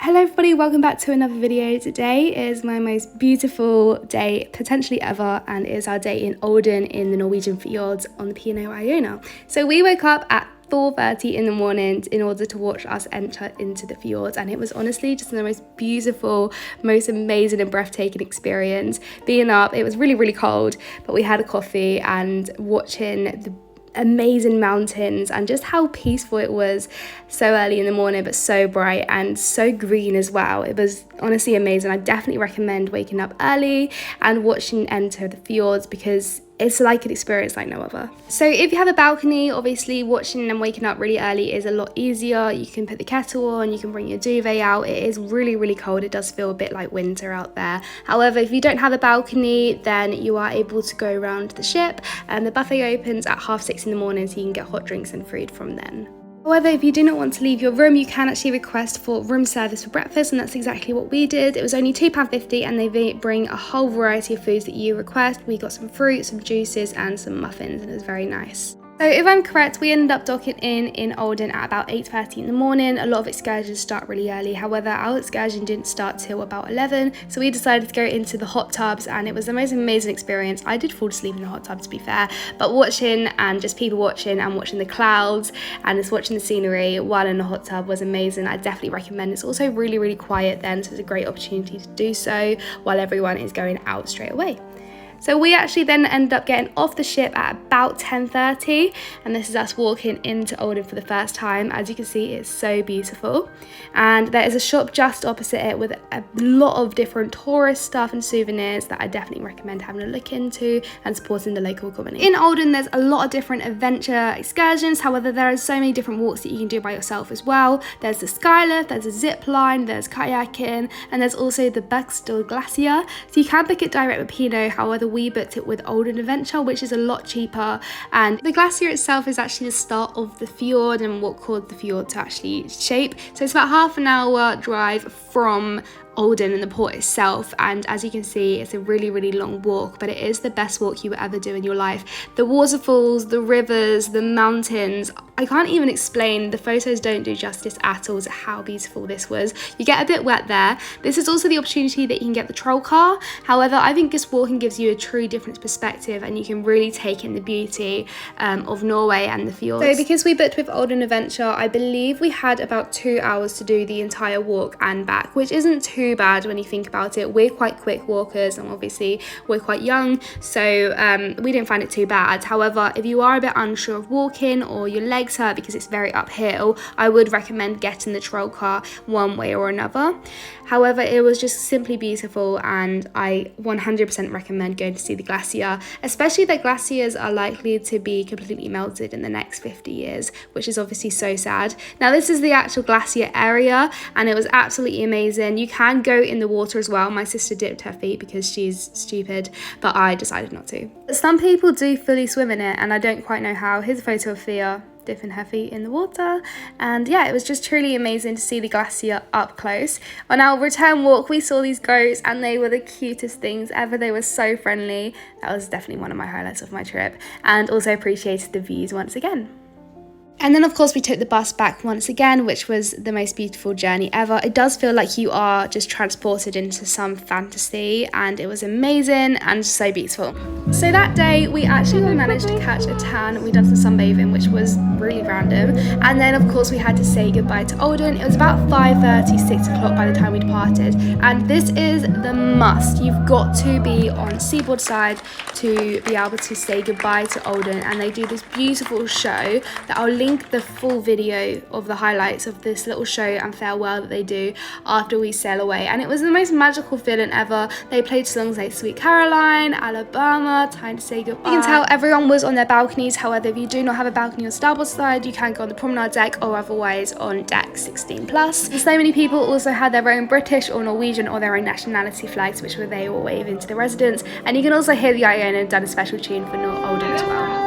Hello everybody, welcome back to another video. Today is my most beautiful day potentially ever, and it is our day in Olden in the Norwegian fjords on the P&O Iona. So we woke up at 4:30 in the morning in order to watch us enter into the fjords, and it was honestly just the most beautiful, most amazing and breathtaking experience. Being up, it was really cold, but we had a coffee and watching the amazing mountains and just how peaceful it was so early in the morning, but so bright and so green as well. It was honestly amazing. I definitely recommend waking up early and watching enter the fjords because it's like an experience like no other. So if you have a balcony, obviously watching and waking up really early is a lot easier. You can put the kettle on, you can bring your duvet out. It is really cold. It does feel a bit like winter out there. However, if you don't have a balcony, then you are able to go around the ship, and the buffet opens at 6:30 in the morning, so you can get hot drinks and food from then. However, if you do not want to leave your room, you can actually request for room service for breakfast, and that's exactly what we did. It was only £2.50 and they bring a whole variety of foods that you request. We got some fruit, some juices and some muffins, and it was very nice. So if I'm correct, we ended up docking in Olden at about 8:30 in the morning. A lot of excursions start really early. However, our excursion didn't start till about 11, so we decided to go into the hot tubs, and it was the most amazing experience. I did fall asleep in the hot tub, to be fair, but watching and just people watching and watching the clouds and just watching the scenery while in the hot tub was amazing. I definitely recommend. It's also really quiet then, so it's a great opportunity to do so while everyone is going out straight away. So we actually then ended up getting off the ship at about 10:30, and this is us walking into Olden for the first time. As you can see, it's so beautiful, and there is a shop just opposite it with a lot of different tourist stuff and souvenirs that I definitely recommend having a look into and supporting the local community. In Olden, there's a lot of different adventure excursions. However, there are so many different walks that you can do by yourself as well. There's the skylift, there's a zip line, there's kayaking, and there's also the BRIKSDAL Glacier. So you can book it direct with P&O. However, we booked it with Olden Adventure, which is a lot cheaper, and the glacier itself is actually the start of the fjord and what caused the fjord to actually shape. So it's about half an hour drive from Olden in the port itself, and as you can see, it's a really long walk, but it is the best walk you will ever do in your life. The waterfalls, the rivers, the mountains, I can't even explain. The photos don't do justice at all to how beautiful this was. You get a bit wet there. This is also the opportunity that you can get the troll car. However, I think this walking gives you a true different perspective, and you can really take in the beauty of Norway and the fjords. So because we booked with Olden Adventure, I believe we had about 2 hours to do the entire walk and back, which isn't too bad when you think about it. We're quite quick walkers, and obviously we're quite young, so we didn't find it too bad. However, if you are a bit unsure of walking or your legs hurt because it's very uphill, I would recommend getting the troll car one way or another. However, it was just simply beautiful, and I 100% recommend going to see the glacier, especially that glaciers are likely to be completely melted in the next 50 years, which is obviously so sad. Now, this is the actual glacier area, and it was absolutely amazing. You can go in the water as well. My sister dipped her feet because she's stupid, but I decided not to. Some people do fully swim in it, and I don't quite know how. Here's a photo of Thea dipping her feet in the water, and yeah, it was just truly amazing to see the glacier up close. On our return walk, we saw these goats, and they were the cutest things ever. They were so friendly. That was definitely one of my highlights of my trip, and also appreciated the views once again. And then of course we took the bus back once again, which was the most beautiful journey ever. It does feel like you are just transported into some fantasy, and it was amazing and so beautiful. So that day we actually managed to catch a tan. We done some sunbathing, which was really random, and then of course we had to say goodbye to Olden. It was about 5:30, 6 o'clock by the time we departed, and this is the must. You've got to be on seaboard side to be able to say goodbye to Olden, and they do this beautiful show that I'll link the full video of the highlights of this little show and farewell that they do after we sail away, and it was the most magical feeling ever. They played songs like Sweet Caroline, Alabama, Time to Say Goodbye. You can tell everyone was on their balconies. However, if you do not have a balcony on starboard side, you can go on the promenade deck or otherwise on deck 16+. So many people also had their own British or Norwegian or their own nationality flags, which they will wave into the residents, and you can also hear the Iona done a special tune for Olden as well.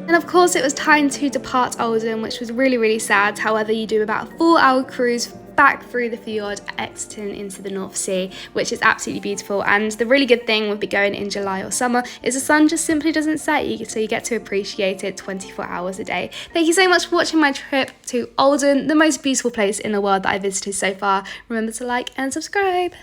And of course it was time to depart Olden, which was really sad. However, you do about a 4-hour cruise back through the fjord, exiting into the North Sea, which is absolutely beautiful. And the really good thing with going in July or summer is the sun just simply doesn't set, so you get to appreciate it 24 hours a day. Thank you so much for watching my trip to Olden, the most beautiful place in the world that I visited so far. Remember to like and subscribe.